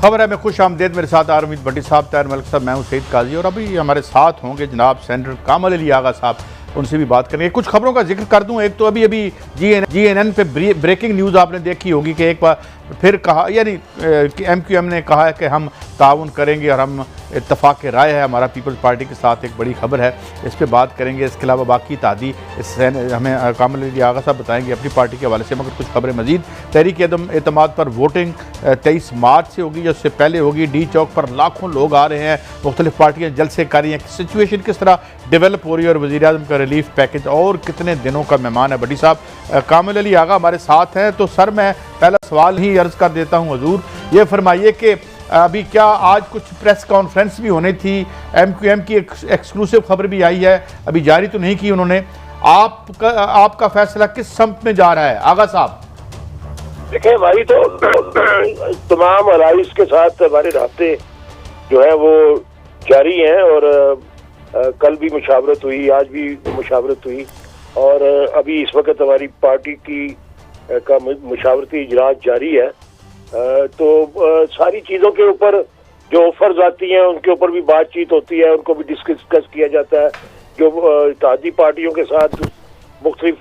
खबर है मैं खुश आमदेद। मेरे साथ आरमीद भट्टी साहब, तैयार मलिक साहब, मैं हूं सईद काजी और अभी हमारे साथ होंगे जनाब सेनेटर कामल अली आगा साहब, उनसे भी बात करेंगे। कुछ खबरों का जिक्र कर दूं। एक तो अभी GNN पे ब्रेकिंग न्यूज़ आपने देखी होगी कि एक बार फिर कहा, यानी MQM ने कहा है कि हम ताउन करेंगे और हम इत्तफाक राय है हमारा पीपल्स पार्टी के साथ। एक बड़ी खबर है, इस पर बात करेंगे। इसके अलावा बाकी तादी इससे हमें कामल अली आगा साहब बताएंगे अपनी पार्टी के हवाले से। मगर कुछ खबरें मजीद, तहरीक एतमाद पर वोटिंग 23 मार्च से होगी या उससे पहले होगी। डी चौक पर लाखों लोग आ रहे हैं, मुख्तलिफ पार्टियाँ जलसे कर रही हैं। सिचुएशन किस तरह डेवलप हो रही है और वज़ीर-ए-आज़म का रिलीफ पैकेज और कितने दिनों का मेहमान है। भट्टी साहब, कामल अली आगा हमारे साथ हैं। तो सर, मैं पहला सवाल ही अर्ज़ कर देता हूँ हजूर, ये फरमाइए कि अभी क्या आज कुछ प्रेस कॉन्फ्रेंस भी होनी थी, MQM की एक्सक्लूसिव खबर भी आई है, अभी जारी तो नहीं की उन्होंने। आपका फैसला किस सम्त में जा रहा है आगा साहब? देखिए, हमारी तो तमाम अलाइस के साथ हमारे रास्ते जो है वो जारी हैं और कल भी मुशावरत हुई, आज भी मुशावरत हुई और अभी इस वक्त हमारी पार्टी का मुशावरती इजलास जारी है। तो सारी चीज़ों के ऊपर जो ऑफर्स आती हैं उनके ऊपर भी बातचीत होती है, उनको भी डिस्कस किया जाता है। जो इत्तेहादी पार्टियों के साथ, मुख्तलिफ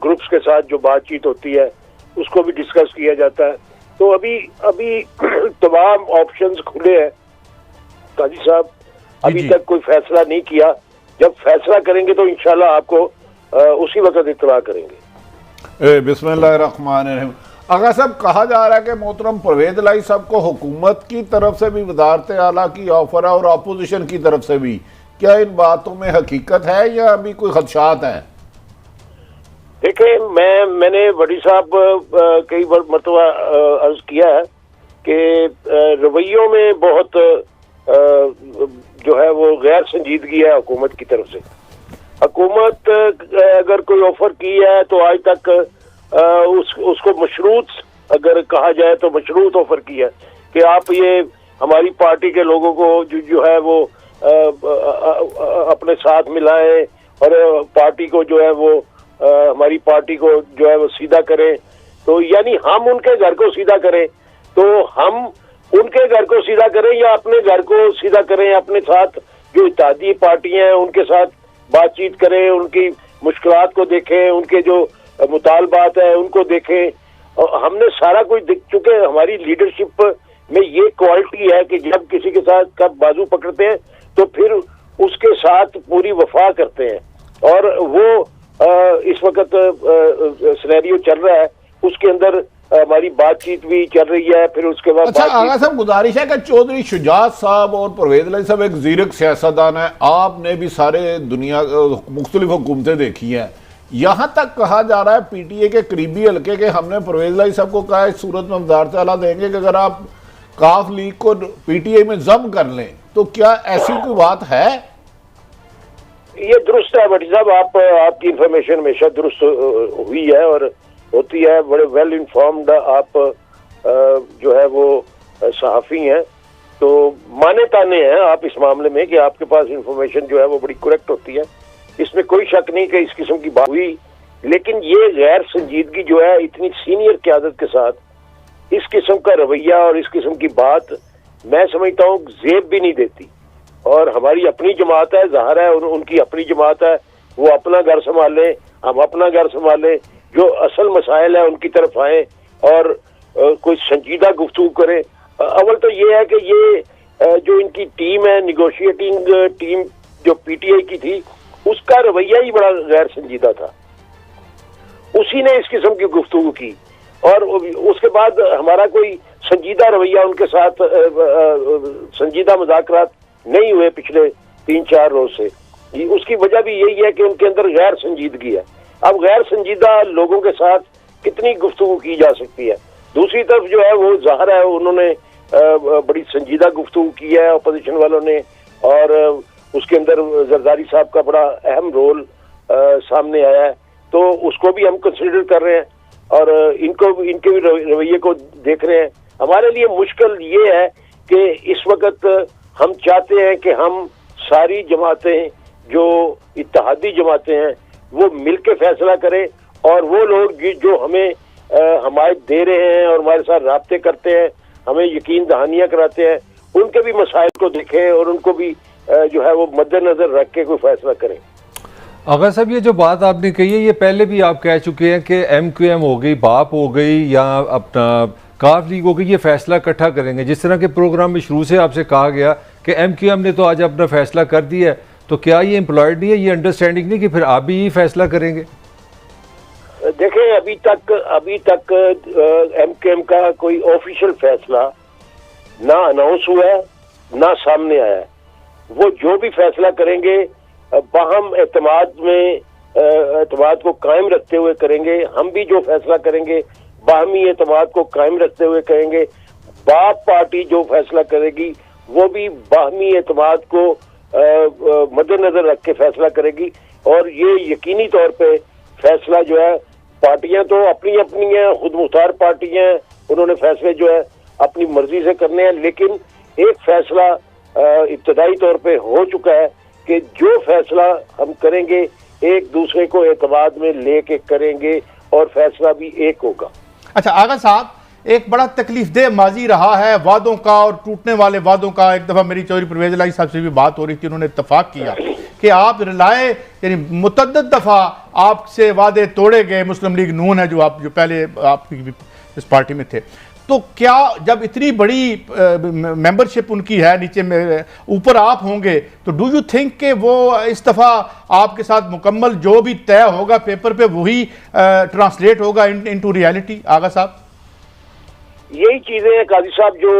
ग्रुप्स के साथ जो बातचीत होती है उसको भी डिस्कस किया जाता है। तो अभी तमाम ऑप्शंस खुले हैं काजी साहब, अभी तक कोई फैसला नहीं किया। जब फैसला करेंगे तो इंशाल्लाह आपको उसी वक्त इत्तला करेंगे। बिस्मिल्लाहिर्रहमानिर्रहीम। आगा साहब, कहा जा रहा है कि मोहतरम परवेज इलाही साहब को हुकूमत की तरफ से भी वज़ारत आला की ऑफर है और अपोजिशन की तरफ से भी। क्या इन बातों में हकीकत है या अभी कोई खदशात हैं? देखिए, मैंने भट्टी साहब कई बार मरतबा अर्ज किया है कि रवैयों में बहुत जो है वो गैर संजीदगी है हुकूमत की तरफ से। हुकूमत अगर कोई ऑफर की है तो आज तक उसको मशरूत, अगर कहा जाए तो मशरूत ऑफर की है कि आप ये हमारी पार्टी के लोगों को जो है वो अपने साथ मिलाएं और पार्टी को जो है वो हमारी पार्टी को जो है वो सीधा करें। तो यानी हम उनके घर को सीधा करें, तो हम उनके घर को सीधा करें या अपने घर को सीधा करें। अपने साथ जो इत्तेहादी पार्टियां हैं उनके साथ बातचीत करें, उनकी मुश्किलात को देखें, उनके जो मुतालबात है उनको देखें। और हमने सारा कुछ देख चुके। हमारी लीडरशिप में ये क्वालिटी है कि जब किसी के साथ कब बाजू पकड़ते हैं तो फिर उसके साथ पूरी वफा करते हैं। और वो इस वक्त सिनेरियो चल रहा है, उसके अंदर हमारी बातचीत भी चल रही है। फिर उसके बाद अच्छा आगा साहब, गुजारिश है कि चौधरी शुजात साहब और परवेज इलाही साहब एक ज़ीरक सियासतदान है, आपने भी सारे दुनिया मुख्तलिफ हुकूमतें देखी हैं। यहाँ तक कहा जा रहा है PTA के करीबी हल्के के हमने परवेज इलाही साहब को कहा इस सूरत में वज़ारत आला देंगे कि अगर आप काफ लीग को PTA में जम कर लें, तो क्या ऐसी कोई बात है? ये दुरुस्त है भट्टी साहब, आपकी इंफॉर्मेशन हमेशा दुरुस्त हुई है और होती है। बड़े वेल इन्फॉर्म्ड आप जो है वो सहाफ़ी हैं, तो माने ताने हैं आप इस मामले में कि आपके पास इंफॉर्मेशन जो है वो बड़ी करेक्ट होती है। इसमें कोई शक नहीं कि इस किस्म की बात हुई। लेकिन ये गैर संजीदगी जो है इतनी सीनियर क़यादत के साथ इस किस्म का रवैया और इस किस्म की बात, मैं समझता हूँ ज़ेब भी नहीं देती। और हमारी अपनी जमात है, ज़ाहिर है उनकी अपनी जमात है, वो अपना घर संभालें, हम अपना घर संभालें। जो असल मसाइल है उनकी तरफ आए और कोई संजीदा गुफ्तगू करें। अव्वल तो ये है कि ये जो इनकी टीम है, निगोशिएटिंग टीम जो PTA की थी, उसका रवैया ही बड़ा गैर संजीदा था। उसी ने इस किस्म की गुफ्तगू की और उसके बाद हमारा कोई संजीदा रवैया उनके साथ संजीदा मुज़ाकरात नहीं हुए पिछले 3-4 रोज से। उसकी वजह भी यही है कि उनके अंदर गैर संजीदगी है। अब गैर संजीदा लोगों के साथ कितनी गुफ्तगू की जा सकती है? दूसरी तरफ जो है वो ज़ाहिर है उन्होंने बड़ी संजीदा गुफ्तगू की है अपोजिशन वालों ने, और उसके अंदर जरदारी साहब का बड़ा अहम रोल सामने आया है। तो उसको भी हम कंसिडर कर रहे हैं और इनके भी रवैये को देख रहे हैं। हमारे लिए मुश्किल ये है कि इस वक्त हम चाहते हैं कि हम सारी जमातें जो इत्तेहादी जमातें हैं वो मिलके फैसला करें और वो लोग जो हमें हमायत दे रहे हैं और हमारे साथ राब्ते करते हैं हमें यकीन दहानियां कराते हैं, उनके भी मसाइल को देखें और उनको भी जो है वो मद्देनजर रख के कोई फैसला करें। अगर साहब ये जो बात आपने कही है ये पहले भी आप कह चुके हैं कि MQM हो गई, बाप हो गई या अपना काफ लीग हो गई, ये फैसला इकट्ठा करेंगे। जिस तरह के प्रोग्राम में शुरू से आपसे कहा गया कि MQM ने तो आज अपना फैसला कर दिया है, तो क्या ये एम्प्लॉयड नहीं है, ये अंडरस्टैंडिंग नहीं कि फिर आप भी यही फैसला करेंगे? देखें, अभी तक MQM का कोई ऑफिशियल फैसला ना अनाउंस हुआ है ना सामने आया है। वो जो भी फैसला करेंगे बाहम एतमाद को कायम रखते हुए करेंगे। हम भी जो फैसला करेंगे बाहमी एतमाद को कायम रखते हुए करेंगे। बाप पार्टी जो फैसला करेगी वो भी बाहमी एतमाद को मद्देनजर रख के फैसला करेगी। और ये यकीनी तौर पे फैसला जो है, पार्टियां तो अपनी अपनी हैं, खुद मुख्तार पार्टी हैं, उन्होंने फैसले जो है अपनी मर्जी से करने हैं। लेकिन एक फैसला इब्तदाई तौर पे हो चुका है कि जो फैसला हम करेंगे एक दूसरे को एतमाद में लेके करेंगे और फैसला भी एक होगा। अच्छा आगा साहब, एक बड़ा तकलीफदेह माजी रहा है वादों का और टूटने वाले वादों का। एक दफ़ा मेरी चौधरी परवेज इलाही साहब से भी बात हो रही थी, उन्होंने इत्तफाक किया कि आप रिलाए यानी मुतअद्दिद दफ़ा आपसे वादे तोड़े गए। मुस्लिम लीग नून है जो पहले आपकी इस पार्टी में थे, तो क्या जब इतनी बड़ी मेंबरशिप उनकी है, नीचे में ऊपर आप होंगे, तो डू यू थिंक कि वो इस दफ़ा आपके साथ मुकम्मल जो भी तय होगा पेपर पे वही ट्रांसलेट होगा इनटू रियलिटी? आगा साहब, यही चीजें हैं काजी साहब जो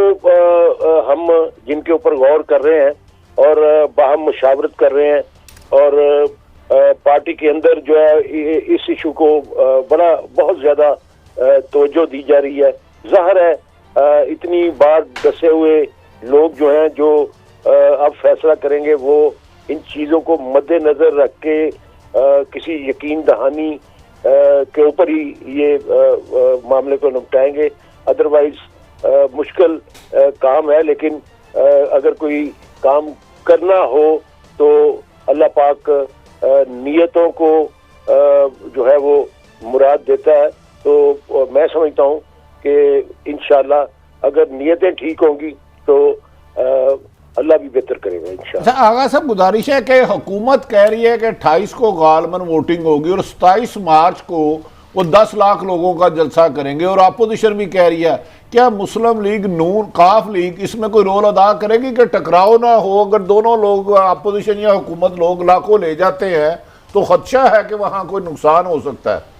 हम जिनके ऊपर गौर कर रहे हैं और बाहम मुशावरत कर रहे हैं। और पार्टी के अंदर जो है इस इशू को बहुत ज्यादा तवज्जो दी जा रही है। जाहिर है इतनी बार डसे हुए लोग जो हैं जो अब फैसला करेंगे वो इन चीजों को मद्देनजर रख के किसी यकीन दहानी के ऊपर ही ये मामले को निपटाएंगे। अदरवाइज मुश्किल काम है। लेकिन अगर कोई काम करना हो तो अल्लाह पाक नियतों को जो है वो मुराद देता है। तो मैं समझता हूँ कि इंशाल्लाह अगर नियतें ठीक होंगी तो अल्लाह भी बेहतर करेगा इंशाल्लाह। अच्छा आगा साहब, गुजारिश है कि हुकूमत कह रही है कि 28 को गालमन वोटिंग होगी और 27 मार्च को वो 10 लाख लोगों का जलसा करेंगे, और अपोजिशन भी कह रही है। क्या मुस्लिम लीग नून काफ लीग इसमें कोई रोल अदा करेगी कि टकराव ना हो? अगर दोनों लोग अपोजिशन या हुकूमत लोग लाखों ले जाते हैं तो खदशा है कि वहां कोई नुकसान हो सकता है।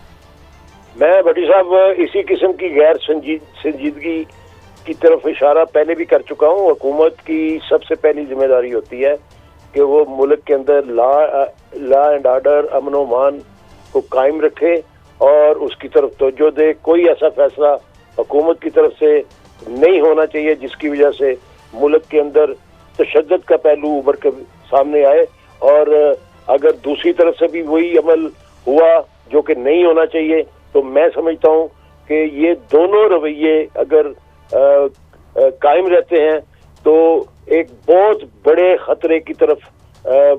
मैं भट्टी साहब इसी किस्म की गैर संजीदगी की तरफ इशारा पहले भी कर चुका हूँ। हुकूमत की सबसे पहली जिम्मेदारी होती है कि वो मुल्क के अंदर लॉ एंड ऑर्डर, अमन व अमान को कायम रखे और उसकी तरफ तवज्जो दे। कोई ऐसा फैसला हुकूमत की तरफ से नहीं होना चाहिए जिसकी वजह से मुल्क के अंदर तशद्दुद का पहलू उभर कर सामने आए। और अगर दूसरी तरफ से भी वही अमल हुआ जो कि नहीं होना चाहिए, तो मैं समझता हूँ कि ये दोनों रवैये अगर कायम रहते हैं तो एक बहुत बड़े खतरे की तरफ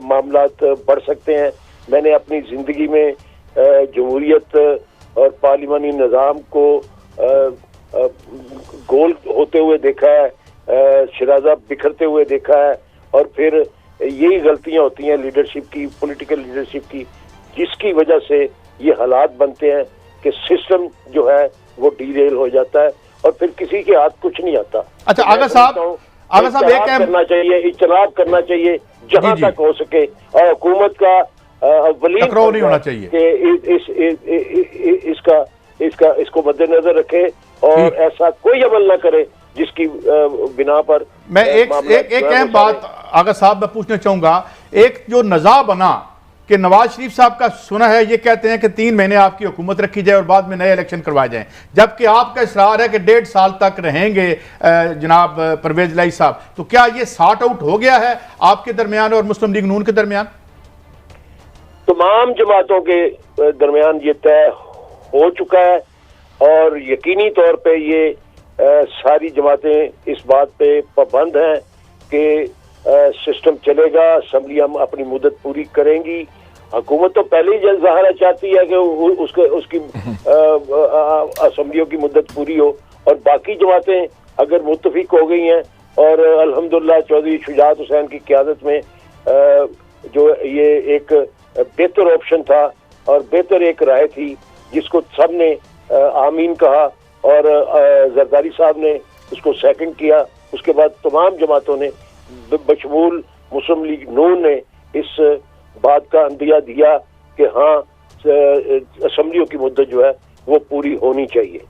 मामलात बढ़ सकते हैं। मैंने अपनी जिंदगी में जमहूरियत और पार्लिमानी निज़ाम को गोल होते हुए देखा है, शराजा बिखरते हुए देखा है। और फिर यही गलतियां होती हैं लीडरशिप की, पॉलिटिकल लीडरशिप की, जिसकी वजह से ये हालात बनते हैं कि सिस्टम जो है वो डीरेल हो जाता है और फिर किसी के हाथ कुछ नहीं आता। अच्छा आगा साहब एक करना चाहिए, इज्तनाब करना चाहिए जहां तक हो सके, और हुकूमत का टकराव नहीं होना चाहिए कि इसको मद्देनजर रखे और ऐसा कोई अमल ना करे जिसकी बिना पर मैं एक अहम बात आगा साहब मैं पूछना चाहूंगा। एक जो नज़ा बना कि नवाज शरीफ साहब का सुना है, ये कहते हैं कि 3 महीने आपकी हुकूमत रखी जाए और बाद में नए इलेक्शन करवाए जाएं, जबकि आपका इसरार है कि 1.5 साल तक रहेंगे जनाब परवेज इलाही साहब। तो क्या ये सॉर्ट आउट हो गया है आपके दरमियान और मुस्लिम लीग नून के दरमियान? तमाम जमातों के दरमियान ये तय हो चुका है और यकीनी तौर पे ये सारी जमातें इस बात पे पाबंद हैं कि सिस्टम चलेगा, असम्बलियां अपनी मुद्दत पूरी करेंगी। हुकूमत तो पहले ही जल्द ज़ाहिर चाहती है कि उसकी असम्बलियों की मुद्दत पूरी हो, और बाकी जमातें अगर मुत्तफिक हो गई हैं और अल्हम्दुलिल्लाह चौधरी शुजात हुसैन की क़यादत में जो ये एक बेहतर ऑप्शन था और बेहतर एक राय थी जिसको सब ने आमीन कहा और जरदारी साहब ने उसको सेकंड किया, उसके बाद तमाम जमातों ने बशमूल मुस्लिम लीग नून ने इस बात का अंदिया दिया कि हाँ असम्बलियों की मुद्दत जो है वो पूरी होनी चाहिए।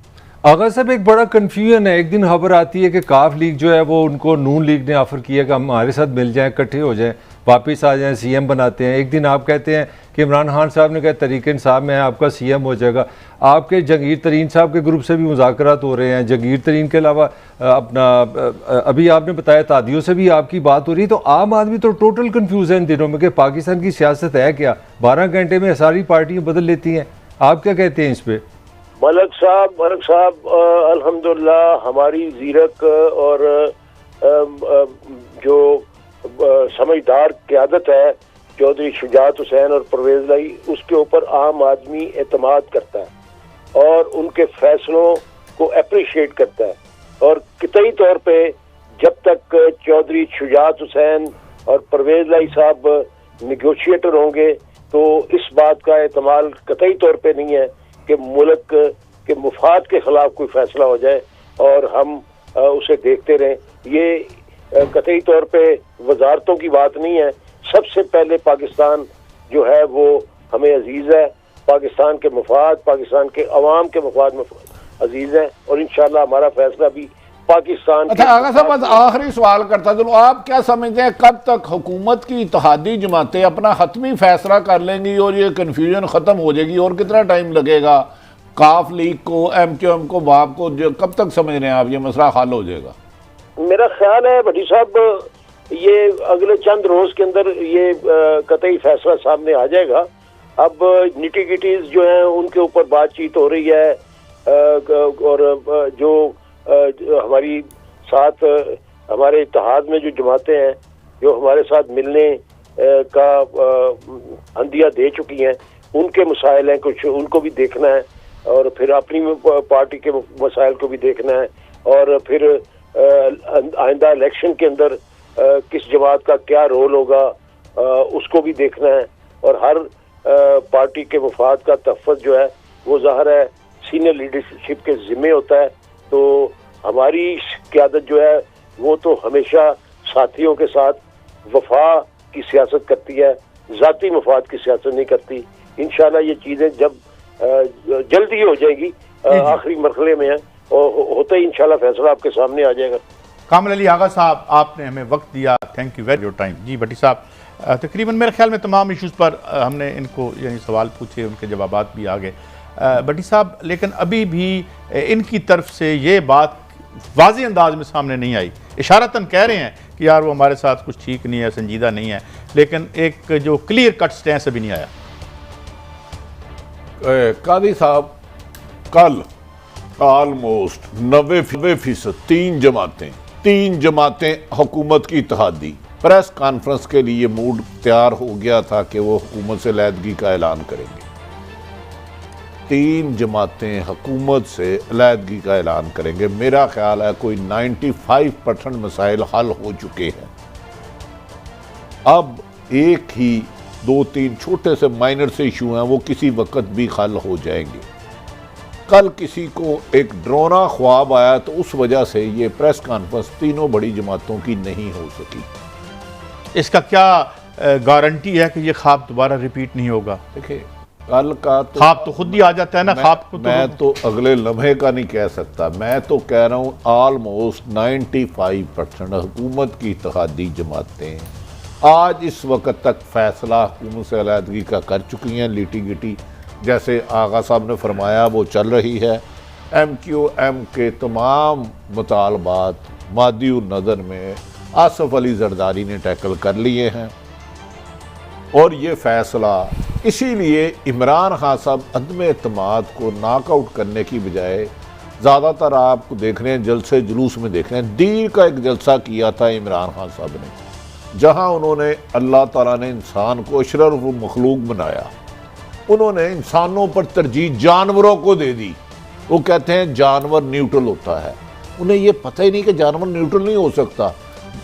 आगा साहब एक बड़ा कन्फ्यूजन है, एक दिन खबर आती है कि काफ लीग जो है वो उनको नून लीग ने ऑफर किया कि हम हमारे साथ मिल जाएं, इकट्ठे हो जाएं, वापस आ जाएं, सीएम बनाते हैं। एक दिन आप कहते हैं कि इमरान खान साहब ने कहा तरीके इंसाफ में आपका सीएम हो जाएगा। आपके जंगीर तरीन साहब के ग्रुप से भी मुज़ाकरात हो रहे हैं, जंगीर तरीन के अलावा अपना अभी आपने बताया तादियों से भी आपकी बात हो रही है। तो आम आदमी तो टोटल कन्फ्यूज है इन दिनों में कि पाकिस्तान की सियासत है क्या, 12 घंटे में सारी पार्टियाँ बदल लेती हैं। आप क्या कहते हैं इस पर? मलक साहब अल्हम्दुलिल्लाह हमारी जीरक और जो समझदार क़यादत है चौधरी शुजात हुसैन और परवेज लाई, उसके ऊपर आम आदमी एतमाद करता है और उनके फैसलों को अप्रिशिएट करता है। और कतई तौर पे जब तक चौधरी शुजात हुसैन और परवेज लाई साहब निगोशिएटर होंगे तो इस बात का एतमाल कतई तौर पे नहीं है कि मुल्क के मुफाद के खिलाफ कोई फैसला हो जाए और हम उसे देखते रहें। ये कतई तौर पे वजारतों की बात नहीं है। सबसे पहले पाकिस्तान जो है वो हमें अजीज है, पाकिस्तान के मुफाद, पाकिस्तान के अवाम के मुफाद में अजीज है और इंशाल्लाह हमारा फैसला भी पाकिस्तान। अच्छा आगा साहब, बस आखिरी सवाल करता चलो, आप क्या समझते हैं कब तक हुकूमत की इत्तेहादी जमातें अपना हतमी फैसला कर लेंगी और ये कन्फ्यूजन ख़त्म हो जाएगी, और कितना टाइम लगेगा काफ लीग को, MQM को, बाप को, कब तक समझ रहे हैं आप ये मसला हल हो जाएगा? मेरा ख्याल है भट्टी साहब ये अगले चंद रोज के अंदर ये कतई फैसला सामने आ जाएगा। अब निटी गिटीज जो हैं उनके ऊपर बातचीत हो रही है और जो हमारी साथ हमारे इत्तेहाद में जो जमातें हैं जो हमारे साथ मिलने का अंदिया दे चुकी हैं, उनके मसाइल हैं, कुछ उनको भी देखना है और फिर अपनी पार्टी के मसाइल को भी देखना है और फिर आइंदा इलेक्शन के अंदर किस जमात का क्या रोल होगा उसको भी देखना है और हर पार्टी के मुफाद का तहफ़्फ़ुज़ जो है वो ज़ाहिर है सीनियर लीडरशिप के ज़िम्मे होता है। तो हमारी क़यादत जो है वो तो हमेशा साथियों के साथ वफा की सियासत करती है, ज़ाती मुफाद की सियासत नहीं करती। इंशाल्लाह ये चीज़ें जब जल्दी हो जाएगी, आखिरी मरहले में है और होते ही इंशाल्लाह फैसला आपके सामने आ जाएगा। कामिल अली आगा साहब, आपने हमें वक्त दिया, thank you very your time. Ji Bhatti साहब, तकरीबन मेरे ख्याल में तमाम इश्यूज़ पर हमने इनको यानी सवाल पूछे, उनके जवाबात भी आ गए भट्टी साहब, लेकिन अभी भी इनकी तरफ से ये बात वाज़ी अंदाज में सामने नहीं आई। इशारतन कह रहे हैं कि यार वो हमारे साथ कुछ ठीक नहीं है, संजीदा नहीं है, लेकिन एक जो क्लियर कट स्टैंस अभी नहीं आया। कादी साहब, कल ऑलमोस्ट 90% तीन जमातें हुकूमत की इत्तेहादी प्रेस कॉन्फ्रेंस के लिए मूड तैयार हो गया था कि वो हुकूमत से अलहदगी का ऐलान करेंगे। 3 जमातें हुकूमत से अलहदगी का ऐलान करेंगे। मेरा ख्याल है कोई 95% मसाइल हल हो चुके हैं। अब एक ही 2-3 छोटे से माइनर से इशू हैं, वो किसी वक्त भी हल हो जाएंगे। कल किसी को एक ड्रोना ख्वाब आया तो उस वजह से ये प्रेस कॉन्फ्रेंस तीनों बड़ी जमातों की नहीं हो सकी। इसका क्या गारंटी है कि ये ख्वाब दोबारा रिपीट नहीं होगा? देखिए, कल का तो ख्वाब तो खुद ही आ जाता है ना, ख्वाब को मैं तो अगले लम्हे का नहीं कह सकता। मैं तो कह रहा हूँ ऑलमोस्ट 95% हुकूमत की इत्तेहादी जमातें आज इस वक्त तक फैसला हुकूमत से अलहदगी का कर चुकी हैं। लिटी गिटी जैसे आगा साहब ने फरमाया वो चल रही है। MQM के तमाम मुतालबात मादी नज़र में आसफ अली जरदारी ने टैकल कर लिए हैं और ये फैसला इसीलिए इमरान खान साहब अदम एतमाद को नॉकआउट करने की बजाय ज़्यादातर आपको देख रहे हैं जलसे जुलूस में देख रहे हैं। दीर का एक जलसा किया था इमरान खान साहब ने, जहाँ उन्होंने अल्लाह ताला ने इंसान को अशरफ मखलूक बनाया, उन्होंने इंसानों पर तरजीह जानवरों को दे दी। वो कहते हैं जानवर न्यूट्रल होता है, उन्हें ये पता ही नहीं कि जानवर न्यूट्रल नहीं हो सकता।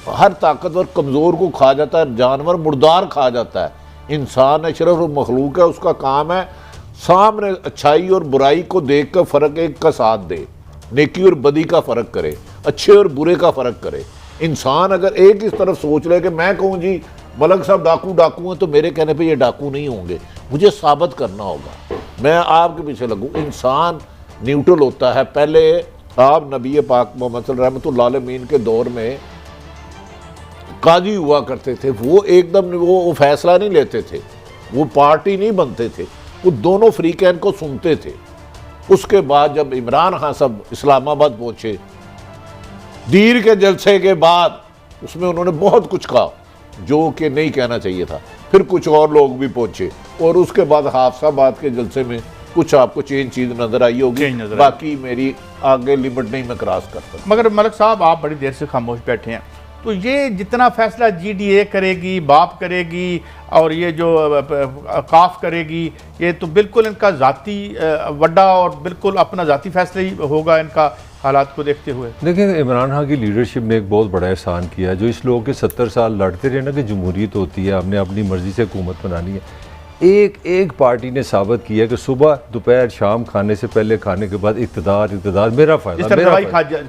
हर ताकतवर कमज़ोर को खा जाता है, जानवर मुर्दार खा जाता है। इंसान अशरफ मखलूक है, उसका काम है सामने अच्छाई और बुराई को देख कर फ़र्क एक का साथ दे, नेकी और बदी का फ़र्क करे, अच्छे और बुरे का फ़र्क करे। इंसान अगर एक इस तरफ सोच ले कि मैं कहूँ जी मलक साहब डाकू हैं, तो मेरे कहने पे ये डाकू नहीं होंगे, मुझे साबित करना होगा, मैं आपके पीछे लगूँ। इंसान न्यूट्रल होता है। पहले आप नबी पाक मोहम्मद रहमतुल्लाह अलैहि के दौर में काजी हुआ करते थे, वो एकदम वो फैसला नहीं लेते थे, वो पार्टी नहीं बनते थे, वो दोनों फ्रीकैन को सुनते थे। उसके बाद जब इमरान खान साहब इस्लामाबाद पहुंचे, दीर के जलसे के बाद उसमें उन्होंने बहुत कुछ कहा जो कि नहीं कहना चाहिए था। फिर कुछ और लोग भी पहुंचे और उसके बाद हाफसाबाद के जलसे में कुछ आपको चीज नजर आई होगी, बाकी मेरी आगे लिमिट नहीं मैं क्रॉस कर सकता। मगर मलक साहब आप बड़ी देर से खामोश बैठे हैं, तो ये जितना फैसला GDA करेगी, बाप करेगी और ये जो काफ करेगी, ये तो बिल्कुल इनका ज़ाती वड्डा और बिल्कुल अपना ज़ाती फैसला ही होगा इनका, हालात को देखते हुए। देखिए, इमरान खान की लीडरशिप ने एक बहुत बड़ा एहसान किया है। जो इस लोग के 70 साल लड़ते रहे ना कि जमहूरियत होती है, हमने अपनी मर्ज़ी से हुकूमत बनानी है, एक पार्टी ने साबित किया कि सुबह दोपहर शाम खाने से पहले खाने के बाद इक़्तिदार मेरा फ़ायदा,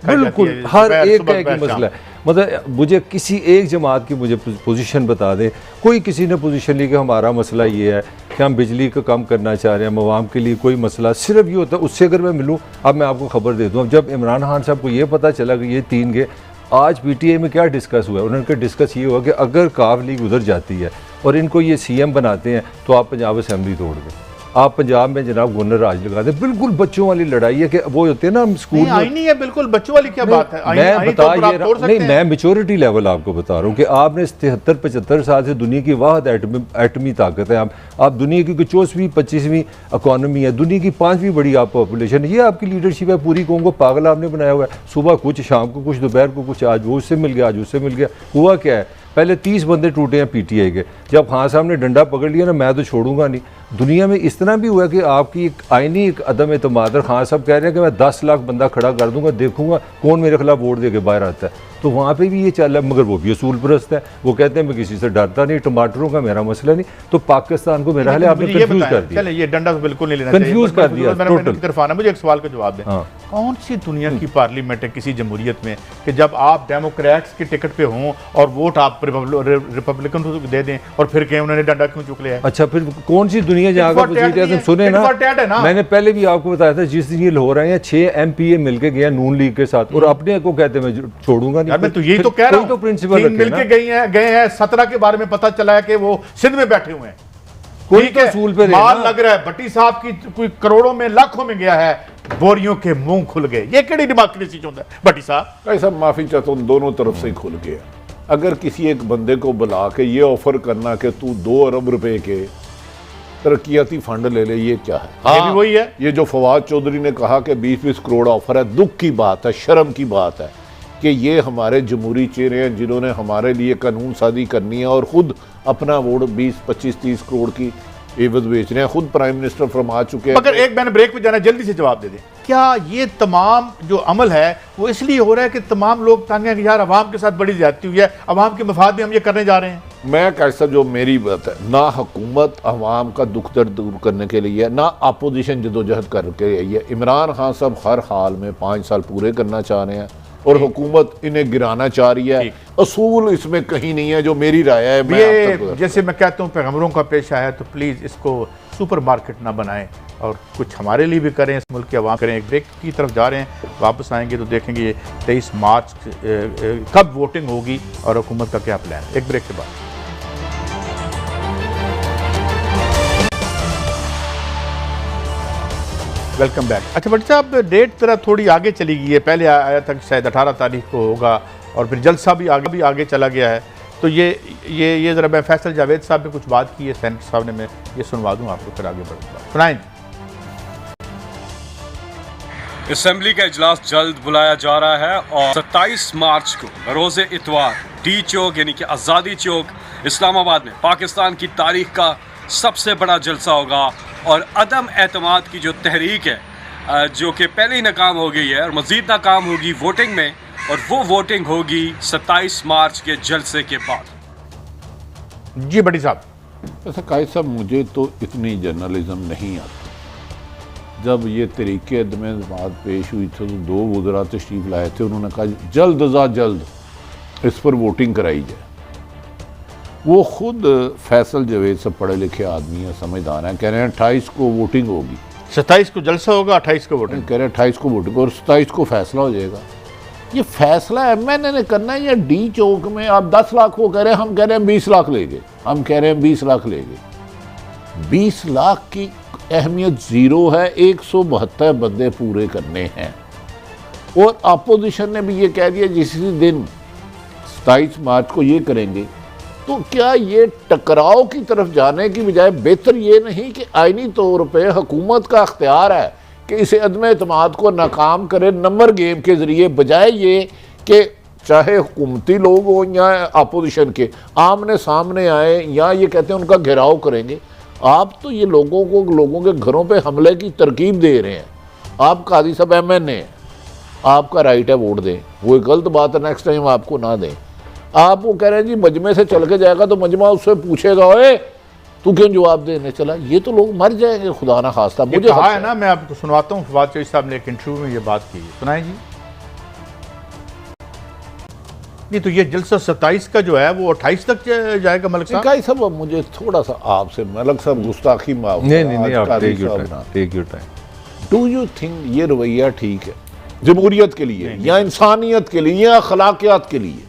बिल्कुल हर एक का एक मसला है। मतलब मुझे किसी एक जमात की मुझे पोजीशन बता दें, कोई किसी ने पोजीशन ली कि हमारा मसला ये है कि हम बिजली का कम करना चाह रहे हैं, हम आवाम के लिए कोई मसला, सिर्फ ये होता है। उससे अगर मैं मिलूँ, अब मैं आपको खबर दे दूँ, अब जब इमरान खान साहब को ये पता चला कि ये 3 के आज PTA में क्या डिस्कस हुआ है, उन्होंने डिस्कस ये हुआ कि अगर काफ लीग उधर जाती है और इनको ये CM बनाते हैं तो आप पंजाब असेंबली तोड़ दें, आप पंजाब में जनाब गवर्नर राज लगा दे। बिल्कुल बच्चों वाली लड़ाई है कि वो होते हैं ना स्कूल में। आईनी है, बिल्कुल बच्चों वाली क्या बात है। मैं बता ये नहीं, मैं मैच्योरिटी लेवल आपको बता रहा हूँ कि आपने 73-75 साल से दुनिया की वाहद एटमी ताकत है। आप दुनिया की 24वीं-25वीं इकॉनमी है, दुनिया की 5वीं बड़ी आप पॉपुलेशन, ये आपकी लीडरशिप है। पूरी कौम को पागल आपने बनाया हुआ है, सुबह कुछ, शाम को कुछ, दोपहर को कुछ, आज वो उससे मिल गया, आज उससे मिल गया। हुआ क्या है, पहले 30 बंदे टूटे हैं PTA के, जब खान साहब ने डंडा पकड़ लिया ना, मैं तो छोड़ूंगा नहीं। दुनिया में इस तरह भी हुआ कि आपकी एक आईनी एक अदम एतमाद, खान साहब कह रहे हैं कि मैं 10 लाख बंदा खड़ा कर दूंगा, देखूंगा कौन मेरे खिलाफ वोट दे के बाहर आता है। तो वहाँ पे भी ये चल रहा है, मगर वो भी असूल परस्त है। वो कहते हैं मैं किसी से डरता नहीं, टमाटरों का मेरा मसला नहीं। तो पाकिस्तान को मेरा हाल आपने कंफ्यूज कर दिया। ये डंडा तो बिल्कुल नहीं लेना, कंफ्यूज कर दिया टोटल। तरफ आना, मुझे एक सवाल का जवाब दें। कौन सी दुनिया की पार्लियामेंट है किसी जमहूरियत में कि जब आप डेमोक्रेट्स की टिकट पे हों और वोट आप रिपब्लिकन को दे दें और फिर कहें उन्होंने डंडा क्यों चुक लिया है? अच्छा, फिर कौन सी दुनिया जहाँ का सुने ना, मैंने पहले भी आपको बताया था, जिस दिन ये हो रहे हैं 6 MPA मिलके गए नून लीग के साथ और अपने को कहते मैं छोड़ूंगा नहीं। मैं तो यही तो कह रहा हूं, तो प्रिंसिपल मिलके गए हैं 17 के बारे में पता चला है कि वो सिंध में बैठे हुए हैं, कोई तो असूल पे माल लग रहा है। भट्टी साहब की कोई करोड़ों में लाखों में गया है, बोरियों के मुंह खुल गए। ये केड़ी डेमोक्रेसी चाहता है भट्टी साहब? ऐसा माफी चाहता हूं, दोनों तरफ से ही खुल गया। अगर किसी एक बंदे को बुला के ये ऑफर करना कि तू 2 अरब रुपए के तरक्याती फंड ले ले, ये क्या है? ये भी वही है। ये जो फवाद चौधरी ने कहा कि 20-20 करोड़ ऑफर है, दुख की बात है, शर्म की बात है कि ये हमारे जमहूरी चेहरे हैं जिन्होंने हमारे लिए कानून साजी करनी है और खुद अपना वोट 20-25-30 करोड़ की एवज बेच रहे हैं। खुद प्राइम मिनिस्टर फरमा चुके हैं। मगर एक मैंने ब्रेक पे जाना, जल्दी से जवाब दे दें। क्या ये तमाम जो अमल है वो इसलिए हो रहा है कि तमाम लोग तंग हैं कि यार अवाम के साथ बड़ी ज्यादती हुई है, अवाम के मफाद में हम ये करने जा रहे हैं? मैं कैसा, जो मेरी बात है, ना हुकूमत अवाम का दुख दर्द दूर करने के लिए, ना अपोजिशन जदोजहद करके आई है। इमरान खान साहब हर हाल में 5 साल पूरे करना चाह रहे हैं और हुकूमत इन्हें गिराना चाह रही है। असूल इसमें कहीं नहीं है, जो मेरी राय है। ये जैसे मैं कहता हूँ पैगंबरों का पेशा है, तो प्लीज़ इसको सुपर मार्केट ना बनाएं और कुछ हमारे लिए भी करें, इस मुल्क के अवाम करें। एक ब्रेक की तरफ जा रहे हैं, वापस आएंगे तो देखेंगे 23 मार्च कब वोटिंग होगी और हुकूमत का क्या प्लान है। एक ब्रेक के बाद वेलकम बैक। अच्छा भट्टी साहब, डेट तरह थोड़ी आगे चली गई है, पहले आया था कि शायद 18 तारीख को होगा और फिर जलसा भी आगे चला गया है। तो ये ज़रा मैं फैसल जावेद साहब ने कुछ बात की है, सेनेटर साहब ने, मैं ये सुनवा दूँ आपको, फिर आगे बढ़ूँगा। सुनाएं। असेंबली का इजलास जल्द बुलाया जा रहा है और 27 मार्च को रोज़े इतवार डी चौक यानी कि आज़ादी चौक इस्लामाबाद में पाकिस्तान की तारीख का सबसे बड़ा जलसा होगा और अदम एतमाद की जो तहरीक है जो कि पहले ही नाकाम हो गई है और मज़ीद नाकाम होगी वोटिंग में, और वो वोटिंग होगी 27 मार्च के जलसे के बाद। जी भट्टी साहब। वैसे कायद साहब, मुझे तो इतनी जर्नलिज्म नहीं आती। जब ये तरीके अदम बात पेश हुई थी तो 2 वज़रा तशरीफ़ लाए थे, उन्होंने कहा जल्द अज़ जल्द इस पर वोटिंग कराई जाए। वो खुद फैसल जवेद से पढ़े लिखे आदमी है, समझदार हैं, कह रहे हैं 28 को वोटिंग होगी, 27 को जलसा होगा, 28 को वोटिंग। कह रहे हैं 28 को वोटिंग और 27 को फैसला हो जाएगा। ये फैसला MNA ने करना है या डी चौक में? आप 10 लाख वो कह रहे हैं, हम कह रहे हैं 20 लाख लेंगे, हम कह रहे हैं 20 लाख लेंगे। 20 लाख की अहमियत ज़ीरो है, 172 बंदे पूरे करने हैं। और अपोजिशन ने भी ये कह दिया जिस दिन 27 मार्च को ये करेंगे। तो क्या ये टकराव की तरफ जाने की बजाय बेहतर ये नहीं कि आईनी तौर पे हुकूमत का अख्तियार है कि इसे अदम एतमाद को नाकाम करे नंबर गेम के ज़रिए, बजाय ये कि चाहे हुकूमती लोग हो या अपोजिशन के आमने सामने आए या ये कहते हैं उनका घेराव करेंगे। आप तो ये लोगों के घरों पे हमले की तरकीब दे रहे हैं। आप काजी साहब MNA हैं, आपका राइट है वोट दें, वो गलत बात है नेक्स्ट टाइम आपको ना दें। आप वो कह रहे हैं जी मजमे से चल के जाएगा तो मजमा उससे पूछेगा ओए तू क्यों जवाब देने चला, ये तो लोग मर जाएंगे खुदा ना खास्ता। मुझे कहा है ना, मैं आपको सुनवाता हूँ, फवाद चौधरी साहब ने एक इंटरव्यू में ये बात की है, सुनाए जी। नहीं तो ये जलसा 27 का जो है वो 28 तक जाएगा मलिक साहब। काई साहब, मुझे थोड़ा सा आपसे मलिक साहब गुस्ताखी माफ, नहीं आप take your time. Do you think ये रवैया ठीक है जमहूरियत के लिए या इंसानियत के लिए या अखलाकियात के लिए?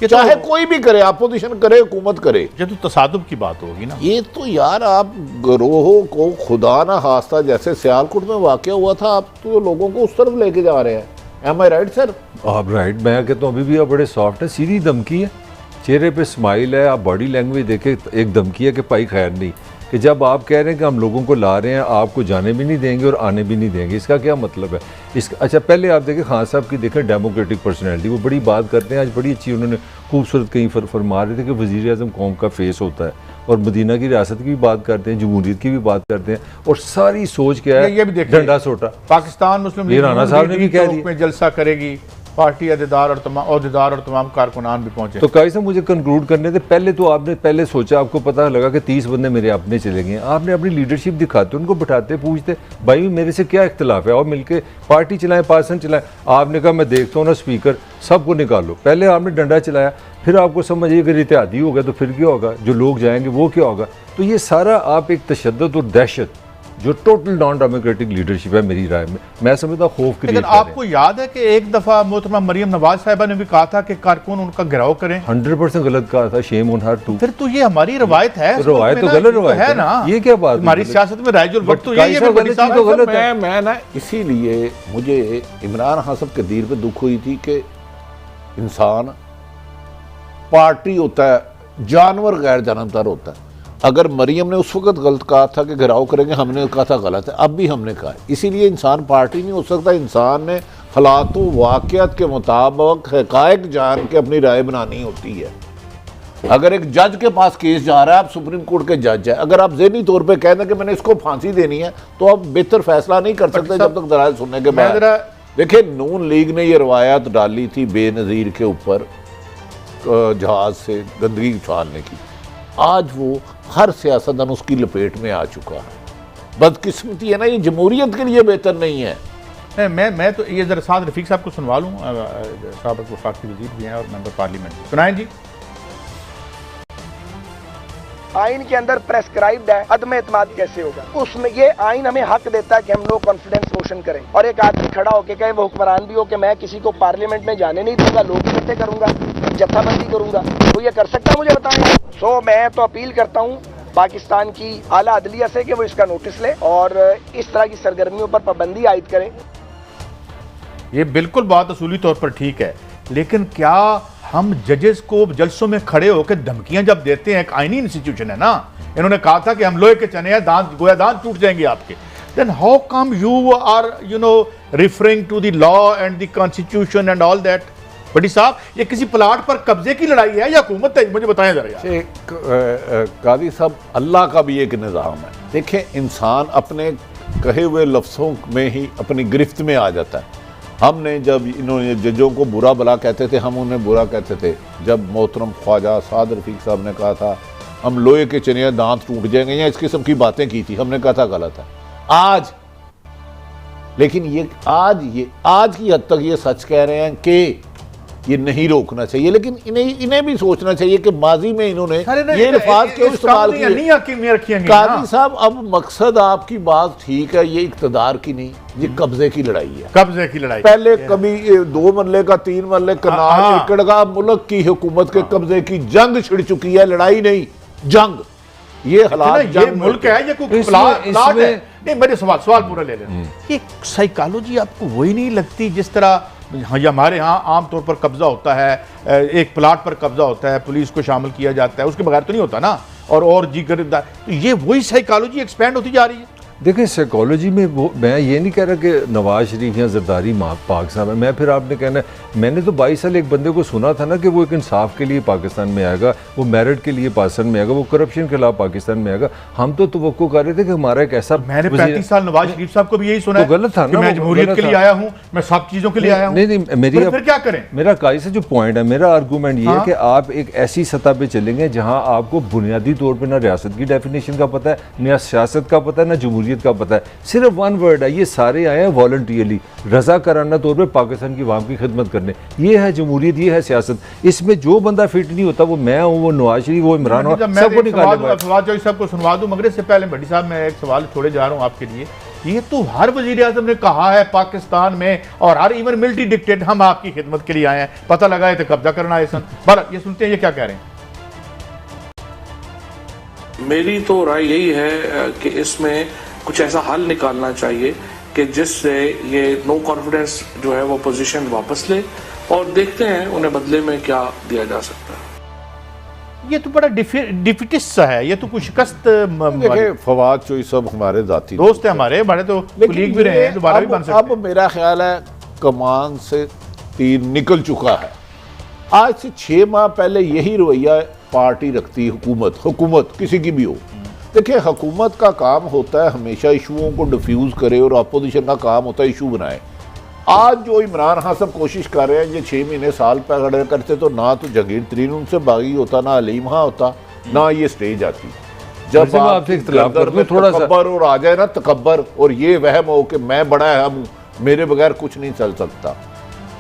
चाहे कोई भी करे, अपोजिशन करे, हुकूमत करे, ये तो तसादुब की बात होगी ना। ये तो यार आप गिरोहों को खुदा ना खास्ता, जैसे सियालकोट में वाकया हुआ था, आप तो लोगों को उस तरफ लेके जा रहे हैं। एम आई राइट सर? आप राइट। मैं कहता हूँ अभी भी आप बड़े सॉफ्ट है, सीधी धमकी है, चेहरे पे स्माइल है, आप बॉडी लैंग्वेज देखे एक धमकी है कि भाई खैर नहीं, कि जब आप कह रहे हैं कि हम लोगों को ला रहे हैं, आपको जाने भी नहीं देंगे और आने भी नहीं देंगे, इसका क्या मतलब है? अच्छा पहले आप देखें खान साहब की, देखें डेमोक्रेटिक पर्सनैलिटी, वो बड़ी बात करते हैं, आज बड़ी अच्छी उन्होंने खूबसूरत कहीं फरमा रहे थे कि वज़ीर आज़म कौम का फेस होता है, और मदीना की रियासत की भी बात करते हैं, जमहूरियत की भी बात करते हैं, और सारी सोच क्या है, ये भी देखिए डंडा सोटा। पाकिस्तान मुस्लिम लीग राना साहब ने भी कह दिया जलसा करेगी, पार्टी अहदेदार और तमाम कारकुनान भी पहुंचे। तो कई से मुझे कंक्लूड करने थे, पहले तो आपने पहले सोचा, आपको पता लगा कि 30 बंदे मेरे अपने चले गए, आपने अपनी लीडरशिप दिखाते, उनको बिठाते, पूछते भाई मेरे से क्या इख्तिलाफ है, और मिलके पार्टी चलाएं, पार्सन चलाएं। आपने कहा मैं देखता हूँ ना स्पीकर, सबको निकालो। पहले आपने डंडा चलाया, फिर आपको समझिए अगर इत्तेहादी हो गया तो फिर क्या होगा, जो लोग जाएंगे वो क्या होगा। तो ये सारा आप एक तशद्दुद और दहशत, जो टोटल नॉन डेमोक्रेटिक लीडरशिप है मेरी राय में, मैं समझता हूँ खौफ क्रिएट कर रहे हैं। आपको याद है कि एक दफा मोहतरमा मरियम नवाज साहिबा ने भी कहा था कि कारकुन उनका घेराव करें। 100% गलत कहा था, शेम ऑन हर टू। फिर तो ये हमारी रवायत है, रवायत तो गलत रवायत है ना, ये क्या बात? हमारी सियासत में राइजुल वक्त तो यही है। मैं ना इसीलिए मुझे इमरान खान साहब कदीर पे दुख हुई थी कि इंसान पार्टी होता है, जानवर गैर जानबदार होता है। अगर मरियम ने उस वक्त गलत कहा था कि घेराव करेंगे, हमने कहा था गलत है, अब भी हमने कहा है। इसीलिए इंसान पार्टी नहीं हो सकता, इंसान ने हालात वाक़ियात के मुताबिक हक़ाइक़ जान के अपनी राय बनानी होती है। अगर एक जज के पास केस जा रहा है, आप सुप्रीम कोर्ट के जज है, अगर आप ज़हनी तौर पे कह दें कि मैंने इसको फांसी देनी है, तो आप बेहतर फैसला नहीं कर सकते जब तक दलाइल सुनने के बाद। देखिए नून लीग ने ये रवायत डाली थी बेनज़ीर के ऊपर जहाज़ से गंदगी उछालने की, आज वो हर सियासतदान उसकी लपेट में आ चुका है। बदकिस्मती है ना, ये जमहूरियत के लिए बेहतर नहीं है। मैं तो ये जरा साथ रफीक साहब को सुनवा लूँ, साहब वफाकी वज़ीर भी हैं और मेंबर पार्लियामेंट। सुनाएं जी। आइन के अंदर प्रेस्क्राइब्ड है, अदम एतमाद कैसे होगा? उसमें ये आइन हमें हक देता है कि हम लोग कॉन्फिडेंस मोशन करें, और एक आदमी खड़ा होकर कहे, वो हुक्मरान भी हो, कि मैं किसी को पार्लियामेंट में जाने नहीं दूंगा, लोग इकट्ठे करूंगा, जत्थाबंदी करूंगा, तो ये कर सकता है? मुझे बताएं। सो मैं तो अपील करता हूँ पाकिस्तान की आला अदलिया से कि वो इसका नोटिस ले और इस तरह की सरगर्मियों पर पाबंदी आयद करें। ये बिल्कुल बात असूली तौर पर ठीक है, लेकिन क्या हम जजेस को जलसों में खड़े होकर धमकियां जब देते हैं, एक आईनी इंस्टीट्यूशन है ना, इन्होंने कहा था कि हम लोहे के चने हैं, दांत गोया दांत टूट जाएंगे आपके, then how come you are referring to the law and the constitution and all that? बड़ी साहब, ये किसी प्लाट पर कब्जे की लड़ाई है या हुकूमत है? मुझे बताएं जरा। कादी साहब, अल्लाह का भी एक निज़ाम है। देखें, इंसान अपने कहे हुए लफ्ज़ों में ही अपनी गिरफ्त में आ जाता है। हमने जब इन्होंने जजों को बुरा भला कहते थे, हम उन्हें बुरा कहते थे। जब मोहतरम ख्वाजा साद रफीक साहब ने कहा था हम लोहे के चने दांत टूट जाएंगे या इस किस्म की बातें की थी, हमने कहा था गलत है। आज लेकिन ये आज की हद तक ये सच कह रहे हैं कि ये नहीं रोकना चाहिए, लेकिन इन्हें भी सोचना चाहिए कि माजी में इन्होंने ये अल्फाज क्यों इस्तेमाल किए। काजी साहब, अब मकसद आपकी बात ठीक है, ये इक्तदार की नहीं, ये कब्जे की लड़ाई है। कब्जे की लड़ाई पहले कभी 2 मरले का 3 मरले कनाल एकड़ का मुल्क की हुकूमत के कब्जे की जंग छिड़ चुकी है, लड़ाई नहीं जंग। ये हालात ये मुल्क है, ये कोई प्लाट है नहीं। मेरे सवाल पूरा ले लें। ये साइकोलॉजी आपको वही नहीं लगती जिस तरह हमारे यहाँ आमतौर पर कब्जा होता है, एक प्लाट पर कब्जा होता है, पुलिस को शामिल किया जाता है, उसके बगैर तो नहीं होता ना, और जी गिरफ्तार, तो ये वही साइकोलॉजी एक्सपेंड होती जा रही है। देखिए साइकोलॉजी में वो, मैं ये नहीं कह रहा कि नवाज शरीफ या जरदारी पाकिस्तान में, मैं फिर आपने कहना मैंने तो 22 साल एक बंदे को सुना था ना कि वो एक इंसाफ के लिए पाकिस्तान में आएगा, वो मेरिट के लिए पाकिस्तान में आएगा, वो करप्शन के खिलाफ पाकिस्तान में आएगा। हम तो तवक्को कर रहे थे कि हमारा एक ऐसा, मैंने 35 साल नवाज शरीफ साहब को भी यही सुना, तो गलत था ना, मैं जमहूरियत के लिए आया हूँ, मैं सब चीज़ों के लिए आया हूँ। नहीं, मेरी फिर क्या करें? मेरा कायद से जो पॉइंट है, मेरा आर्गूमेंट ये है कि आप एक ऐसी सतह पे चलेंगे जहां आपको बुनियादी तौर पे ना रियासत की डेफिनेशन का पता है, ना सियासत का पता है, ना जमहूरियत का पता है, सिर्फ वन वर्ड है, ये सारे आए हैं वॉलंटियरली, रज़ाकाराना तौर पे पाकिस्तान की आवाम की खिदमत करने। ये है जमहूरियत, ये है सियासत। इसमें जो बंदा फिट नहीं होता, वो मैं हूँ, वो नवाज शरीफ, वो इमरान हो, सबको निकालने सबको सुनवा दूं, मगर इससे पहले भट्टी साहब मैं एक सवाल छोड़े जा रहा हूँ आपके लिए। ये तो हर वजीर आज़म ने कहा है पाकिस्तान में, और हर इवन मिलिट्री डिक्टेट, हम आपकी खिदमत के लिए आए हैं, पता लगाए तो कब्जा करना है सन। पर ये सुनते हैं ये क्या कह रहे हैं। मेरी तो राय यही है कि इसमें कुछ ऐसा हल निकालना चाहिए कि जिससे ये नो कॉन्फिडेंस जो है वो पोजीशन वापस ले, और देखते हैं उन्हें बदले में क्या दिया जा सकता है। ये तो बड़ा डिफिटिस्ट सा है, ये तो कुछ शिकस्त। देखिए फवाद चोई सब हमारे जाती दोस्त है, हमारे तो कुलीग भी रहे हैं, दोबारा भी बन सकते हैं। अब मेरा ख्याल है कमान से तीर निकल चुका है। आज से 6 माह पहले यही रवैया पार्टी रखती, हुकूमत किसी की भी हो। देखिए हुकूमत का काम होता है हमेशा इशुओं को डिफ्यूज़ करे, और अपोजिशन का काम होता है इशू बनाए। आज जो इमरान खान सब कोशिश कर रहे हैं, ये 6 महीने साल पकड़ करते तो ना तो जहांगीर तरीन उनसे बागी होता, ना अलीम खां होता, ना ये स्टेज आती। जब आपसे इख्तिलाफ कर दूं थोड़ा सा, तकब्बर और आ जाए ना तकब्बर, और ये वहम हो कि मैं बड़ा है, हम मेरे बगैर कुछ नहीं चल सकता।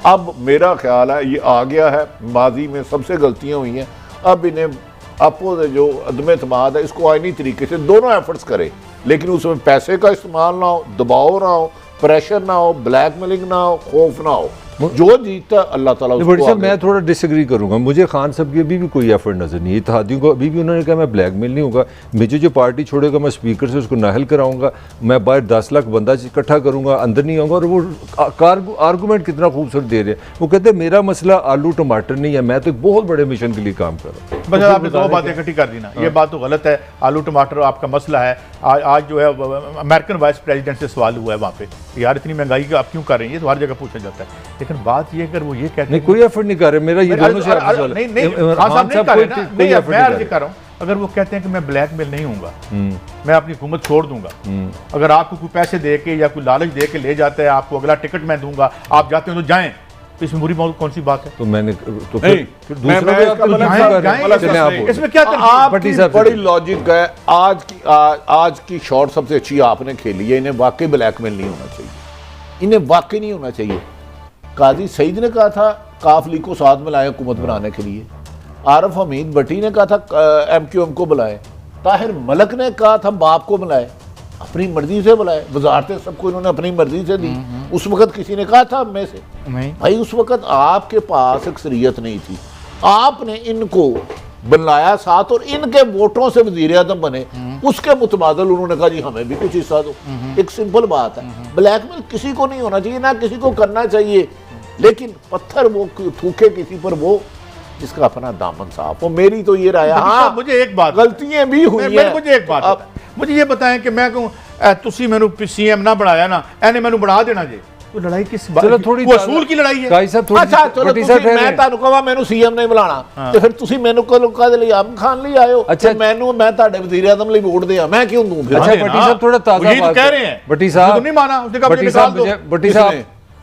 अब मेरा ख्याल है ये आ गया है, माजी में सबसे गलतियाँ हुई हैं, अब इन्हें आपो जो अदम एतमाद है इसको आईनी तरीके से दोनों एफर्ट्स करे, लेकिन उसमें पैसे का इस्तेमाल ना हो, दबाव ना हो, प्रेशर ना हो, ब्लैकमेलिंग ना हो, खौफ ना हो। जो जीतता अल्लाह ताला उसको आगे। मैं थोड़ा डिसएग्री करूंगा, मुझे खान साहब की अभी भी कोई एफर्ट नजर नहीं है। इत्तेहादियों को अभी भी उन्होंने कहा मैं ब्लैकमेल नहीं होगा, मुझे जो पार्टी छोड़ेगा मैं स्पीकर से उसको नाहल कराऊंगा, मैं बाहर 10 लाख बंदा इकट्ठा करूंगा, अंदर नहीं आऊंगा। और वो आर्गूमेंट कितना खूबसूरत दे रहे हैं, वो कहते हैं मेरा मसला आलू टमाटर नहीं है, मैं तो एक बहुत बड़े मिशन के लिए काम कर रहा हूँ। बस आपने 2 बातें इकट्ठी कर दी ना, ये बात तो गलत है। आलू टमाटर आपका मसला है। आज जो है अमेरिकन वाइस प्रेसिडेंट से सवाल हुआ है वहाँ पे, यार इतनी महंगाई आप क्यों कर रही है, तो हर जगह पूछा जाता है। लेकिन बात ये अगर वो ये कहते नहीं कोई एफर्ट नहीं कर रहे, मेरा ये दोनों से अगर वो कहते हैं कि मैं ब्लैकमेल नहीं हूँगा, मैं अपनी हुकूमत छोड़ दूंगा, अगर आपको कोई पैसे दे के या कोई लालच दे के ले जाता है, आपको अगला टिकट मैं दूंगा, आप जाते हो तो जाएं, तो इसमें बुरी मौत कौन सी बात है? तो मैंने तो इसमें क्या बड़ी लॉजिक है। आज की शॉट सबसे अच्छी आपने खेली है। इन्हें वाकई ब्लैकमेल नहीं होना चाहिए, इन्हें वाकई नहीं होना चाहिए। काजी सईद ने कहा था काफ लीग को साथ में लाए हुकूमत बनाने के लिए, आरफ हमीद भट्टी ने कहा था MQM को बुलाए, ताहिर मलक ने कहा था बाप को बुलाए, अपनी मर्जी से बुलाए, वजारतें सबको इन्होंने अपनी मर्जी से दी। उस वक्त किसी ने कहा था में से नहीं भाई, उस वक्त आपके पास अक्सरियत नहीं थी, आपने इनको बनाया साथ और इनके वोटों से वजीर आज़म बने, उसके मुतबादल उन्होंने कहा जी हमें भी कुछ हिस्सा दो। एक सिंपल बात है, ब्लैकमेल किसी को नहीं होना चाहिए, ना किसी को करना चाहिए, लेकिन पत्थर वो थूके किसी पर वो जिसका अपना दामन साफ हो। मेरी तो ये राय। हाँ मुझे एक बात, गलतियां भी हुई हैं, मुझे एक बात, मुझे ये बताएं कि मैं कहूँ तुसी मैनू CM ना बनाया ना, एने मैनू बना देना जी, तो लड़ाई किस बात चलो की? थोड़ी वो असूल की लड़ाई है। काई साहब थोड़ी अच्छा चलो भट्टी ਤੁਸੀਂ साहब ਮੈਂ ठहरे। ਤੁਹਾਨੂੰ ਕਹਾਂ ਮੈਨੂੰ ਸੀਐਮ ਨਹੀਂ ਬੁਲਾਣਾ ਤੇ ਫਿਰ ਤੁਸੀਂ ਮੈਨੂੰ ਕੋਲ ਲਈ ਆਮ ਖਾਨ ਲਈ ਆਇਓ अच्छा। ਤੇ ਮੈਨੂੰ ਮੈਂ ਤੁਹਾਡੇ ਵਜ਼ੀਰ ਆਜ਼ਮ ਲਈ ਵੋਟ ਦਿਆਂ मैं क्यों दूं फिर अच्छा हाँ, भट्टी हाँ। साहब थोड़ा ताज़ा यही तो बात कह रहे हैं। भट्टी उसने साहब तो नहीं माना, उसने कहा भट्टी मुझे साहब निकाल दो। भट्टी साहब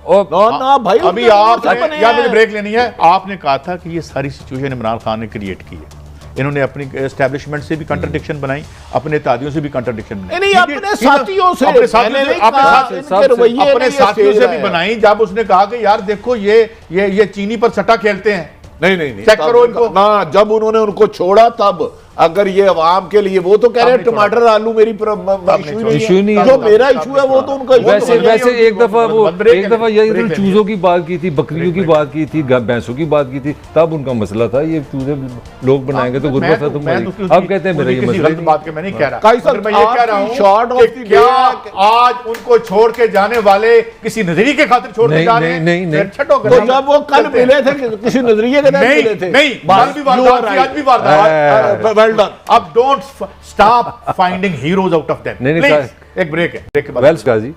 और ना ना भाई अभी उनके आप वोट से बने या हैं। मुझे ब्रेक लेनी है। आपने कहा था कि ये सारी सिचुएशन इमरान खान ने क्रिएट की है। इन्होंने अपनी एस्टैब्लिशमेंट से भी कंट्रडिक्शन बनाई, अपने तादियों से भी कंट्रडिक्शन बनाई, नहीं, अपने साथियों से, अपने साथियों मैंने से, नहीं अपने कहा, साथ- इनके साथ- रवैये अपने ने ये साथियों स्टेज से भी आया। बनाई जब उसने कहा कि यार देखो ये चीनी पर सट्टा खेलते हैं। नहीं चेक करो इनको। ना जब उन्होंने उनको छोड़ा तब अगर ये अवाम के लिए वो तो कह रहे हैं आपने छोड़ा। टमाटर आलू मेरी इशू नहीं है। जो मेरा इशू है वो तो उनका issue वैसे है। वैसे एक दफा वो ब्रेक एक दफा लेनी- यही ब्रेक लेनी चूजों की बात की थी, बकरियों की बात की थी, भैंसों की बात की थी, तब उनका मसला था ये चूजे लोग बनाएंगे तो गुर्बत खत्म होगी। अब कहते हैं मेरा ये मसला ही नहीं। बात के मैं नहीं कह रहा। काई साहब, मगर मैं ये कह रहा आपकी short हूं of कि the क्या day- आज उनको छोड़ के जाने वाले किसी नजरिए के खातिर छोड़ के नहीं, जा रहे हैं? नहीं, नहीं, फिर छठो तो जब वो कल चलते हैं। मिले थे किसी नजरिए के तहत मिले थे नहीं कल भी वारदात थी, आज भी वारदात। Well done. अब don't stop finding heroes out of them. नहीं, प्लीज एक ब्रेक है, ब्रेक के बाद वेल्स गाजी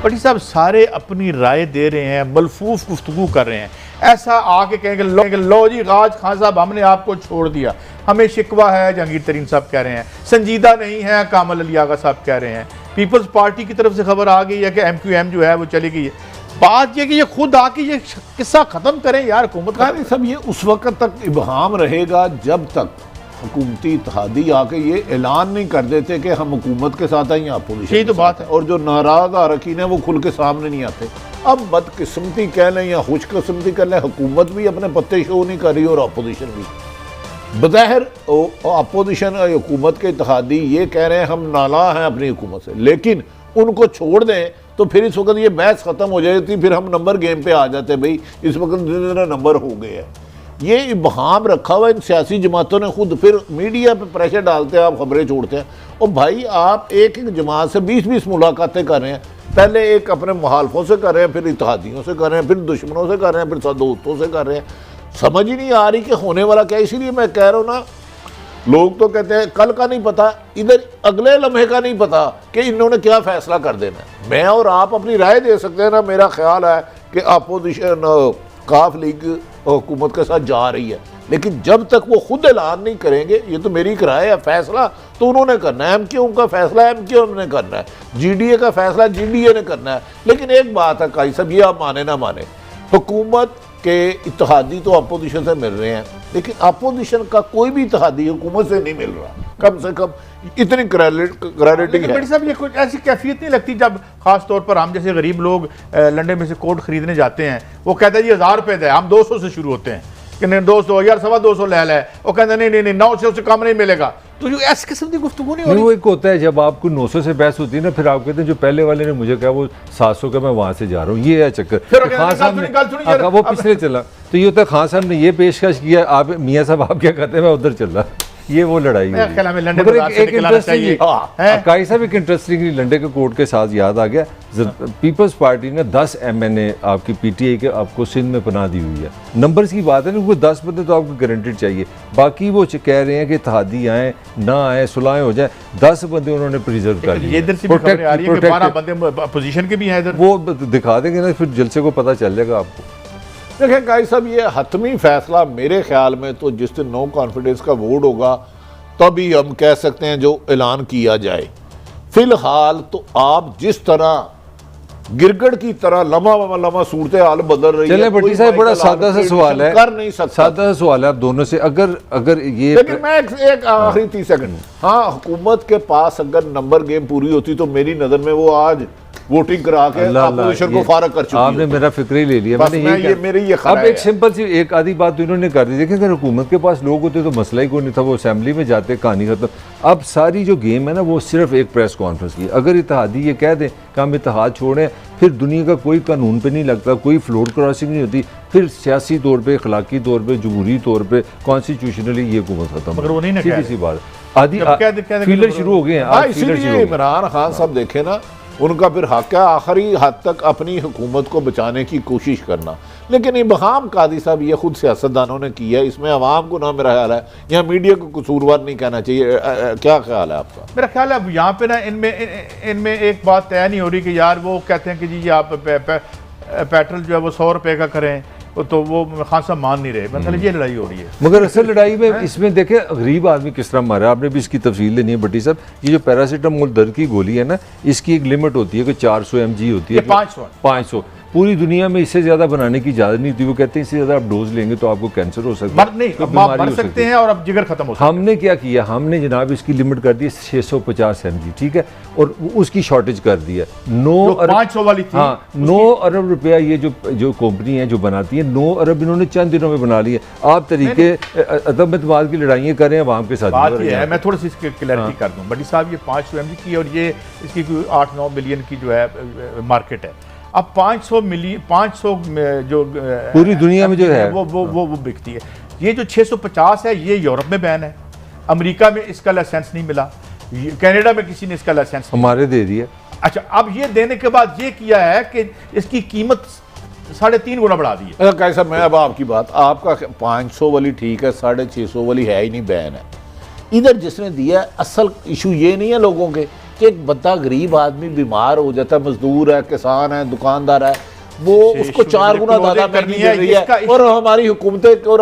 भट्टी साहब सारे अपनी राय दे रहे हैं, मलफूफ गुफ्तगू कर रहे हैं। ऐसा आके कहेंगे लो जी गाज खान साहब हमने आपको छोड़ दिया, हमें शिकवा है, जहांगीर तरीन साहब कह रहे हैं, संजीदा नहीं है, कामल अली आगा साहब कह रहे हैं, पीपल्स पार्टी की तरफ से खबर आ गई है कि MQM जो है वो चली गई है। बात यह कि ये खुद आके ये किस्सा खत्म करें यार हुकूमत का। कहानी सब ये उस वक्त तक इबहम रहेगा जब तक हुकूमती इत्तेहादी आके ये ऐलान नहीं कर देते कि हम हुकूमत के साथ हैं या अपोजिशन यही तो के बात साथ है। हैं। और जो नाराज अरकान है वो खुल के सामने नहीं आते। अब बदकिस्मती कह लें या खुशकिस्मती कह लें, हुकूमत भी अपने पत्ते शो नहीं कर रही और अपोजिशन भी। बज़ाहिर अपोजिशन हुकूमत के इत्तेहादी ये कह रहे हैं हम नाला हैं अपनी हुकूमत से, लेकिन उनको छोड़ दें तो फिर इस वक्त ये बहस खत्म हो जाती, फिर हम नंबर गेम पे आ जाते, भाई इस वक्त नंबर हो गए हैं। ये इबहाम रखा हुआ इन सियासी जमातों ने खुद, फिर मीडिया पे प्रेशर डालते हैं, आप खबरें छोड़ते हैं। और भाई आप एक एक जमात से 20-20 मुलाकातें कर रहे हैं, पहले एक अपने मुखालफों से कर रहे हैं, फिर इत्तेहादियों से कर रहे हैं, फिर दुश्मनों से कर रहे हैं, फिर दोस्तों से कर रहे हैं। समझ ही नहीं आ रही कि होने वाला क्या। इसीलिए मैं कह रहा हूँ ना, लोग तो कहते हैं कल का नहीं पता, इधर अगले लम्हे का नहीं पता कि इन्होंने क्या फैसला कर देना है। मैं और आप अपनी राय दे सकते हैं ना। मेरा ख्याल है कि अपोजिशन काफ लीग हुकूमत के साथ जा रही है, लेकिन जब तक वो खुद ऐलान नहीं करेंगे, ये तो मेरी एक राय है, फैसला तो उन्होंने करना है, MQM का फैसला MQM ने करना है, GDA का फैसला GDA ने करना है। लेकिन एक बात है काई साहब, ये आप माने ना माने, हुकूमत के इत्तेहादी तो अपोजिशन से मिल रहे हैं, लेकिन अपोजिशन का कोई भी इत्तेहादी हुकूमत से नहीं मिल रहा, कम से कम इतनी क्रेडिटी है। बड़ी साहब ये कुछ ऐसी कैफियत नहीं लगती जब खास तौर पर हम जैसे गरीब लोग लंदन में से कोट खरीदने जाते हैं, वो कहता है जी 1000 रुपये दे, हम 200 से शुरू होते हैं कि नहीं 200 यार 250 ले ले, वो कहते नहीं नहीं नहीं 900 से कम नहीं मिलेगा। तो जो ऐसी किस्म की गुफ्तगू नहीं हो नहीं, रही। वो एक होता है जब आपको 900 से बहस होती है ना, फिर आप कहते हैं जो पहले वाले ने मुझे कहा वो 700 का, मैं वहां से जा रहा हूँ, ये है चक्कर। फिर तो खान साहब ने सुनिए, वो पिछले चला, तो ये होता है खान साहब ने ये पेशकश किया, आप मियाँ साहब आप क्या कहते हैं, मैं उधर चल रहा, ये वो लड़ाई मेरा ख्याल है हमें लंदन मगर बाजार से एक निकलाना चाहिए। इंटरेस्टिंग काई साहब एक इंटरेस्टिंग लंडे के कोर्ट के साथ याद आ गया, पीपल्स पार्टी ने 10 MNA आपकी PTI के आपको सिंध में पनाह दी हुई है। नंबर्स की बात है ना, वो 10 बंदे तो आपको गारंटेड चाहिए, बाकी वो कह रहे हैं कि इत्तेहादी आए ना आए, सुलह हो जाए, 10 बंदे उन्होंने प्रिजर्व कर ये इधर से भी खबरें आ रही है कि 12 बंदे अपोजिशन के भी हैं इधर। वो दिखा देंगे ना, फिर जलसे को पता चल जाएगा आपको। देखें गाई साहब, ये हतमी फैसला मेरे ख्याल में तो जिस दिन नो कॉन्फिडेंस का वोट होगा तभी हम कह सकते हैं जो ऐलान किया जाए। फिलहाल तो आप जिस तरह गिरगड़ की तरह लम्हा सूरत हाल बदल रही है। चले भट्टी साहब, बड़ा सादा सा सवाल है, कर नहीं सकता, सादा सा सवाल है आप दोनों से, अगर ये लेकिन मैं एक आखिरी 30 सेकंड, हाँ हुकूमत के पास अगर नंबर गेम पूरी होती तो मेरी नजर में वो आज वोटिंग करा के अपोजिशन को फारग कर चुकी है। आपने मेरा फिक्र ही ले लिया। बस मैंने मैं ये मेरी ये अब एक सिंपल सी एक आधी बात तो इन्होंने कर दी। देखिए अगर हुकूमत के पास लोग होते तो मसला ही कोई नहीं था, वो असेंबली में जाते, कहानी खत्म। अब सारी जो गेम है ना वो सिर्फ एक प्रेस कॉन्फ्रेंस की। अगर इत्तेहादी ये कह दें कि हम इत्तेहाद छोड़ें, फिर दुनिया का कोई कानून पे नहीं लगता, कोई फ्लोर क्रॉसिंग नहीं होती, फिर सियासी तौर पे, अखलाकी तौर पे, जमहूरी तौर पे, कॉन्स्टिट्यूशनली ये हुकूमत खत्म। मगर वो नहीं ना सीधी सी बात, आधी फीलर शुरू हो गए हैं। इसीलिए इमरान खान साहब देखे ना, उनका फिर हक है आखिरी हद तक अपनी हुकूमत को बचाने की कोशिश करना। लेकिन इब्राहिम कादी साहब ये खुद सियासतदानों ने किया है, इसमें अवाम को ना मेरा ख्याल है या मीडिया को कसूरवार नहीं कहना चाहिए। क्या ख्याल है आपका? मेरा ख्याल है अब यहाँ पे ना इनमें एक बात तय नहीं हो रही कि यार वो कहते हैं कि जी आप पेट्रोल जो है वो 100 रुपये का करें, तो वो खान साहब मान नहीं रहे। मतलब ये लड़ाई हो रही है। मगर असल लड़ाई में इसमें देखें गरीब आदमी किस तरह मारा, आपने भी इसकी तफसील लेनी है भट्टी साहब। ये जो पैरासीटामोल दर्द की गोली है ना, इसकी एक लिमिट होती है कि 400 mg होती है, 500। पूरी दुनिया में इससे ज्यादा बनाने की इजाजत नहीं थी। वो कहते हैं इससे ज्यादा आप डोज लेंगे तो आपको कैंसर हो सकता है, मर सकते हैं और अब जिगर खत्म हो सकता है। हमने क्या किया, हमने जनाब इसकी लिमिट कर दी 650 mg, ठीक है, और उसकी शॉर्टेज कर दी है। 9 अरब 500 वाली थी, हाँ 9 अरब रुपया ये जो कंपनी है जो बनाती है, 9 अरब इन्होंने चंद दिनों में बना लिए। आप तरीके अदम एतमाद की लड़ाइयाँ करें आवाम के साथ। बात ये है, मैं थोड़ी सी इसकी क्लैरिटी कर दूं बड़ी साहब, ये 500 mg की और ये इसकी कोई 8-9 मिलियन की जो है मार्केट है। अब 500 जो पूरी दुनिया में जो है वो बिकती है। ये जो 650 है ये यूरोप में बैन है, अमेरिका में इसका लाइसेंस नहीं मिला, कनाडा में किसी ने इसका लाइसेंस हमारे दे दिया। अच्छा, अब ये देने के बाद ये किया है कि इसकी कीमत 3.5 गुना बढ़ा दी है। कैसा, मैं अब आपकी बात, आपका 500 वाली ठीक है, 650 वाली है ही नहीं, बैन है। इधर जिसने दिया असल इशू ये नहीं है लोगों के कि एक बंदा गरीब आदमी बीमार हो जाता है, मजदूर है, किसान है, दुकानदार है, वो उसको 4 गुना ज्यादा महंगी मिल रही है और हमारी हुकूमतें और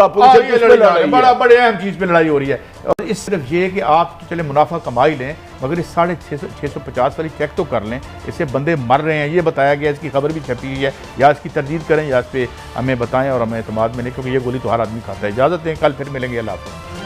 बड़े अहम चीज पे लड़ाई हो रही है। और इस सिर्फ ये कि आप तो चले मुनाफा कमा ही लें, मगर इस 650 वाली चेक तो कर लें, इससे बंदे मर रहे हैं, ये बताया गया, इसकी खबर भी छपी हुई है। या इसकी तरदीद करें या इस पर हमें बताएं और हमें एतमाद में नहीं, क्योंकि ये गोली तो हर आदमी खाता है। इजाज़त दें, कल फिर मिलेंगे। अल्लाह हाफ़िज़।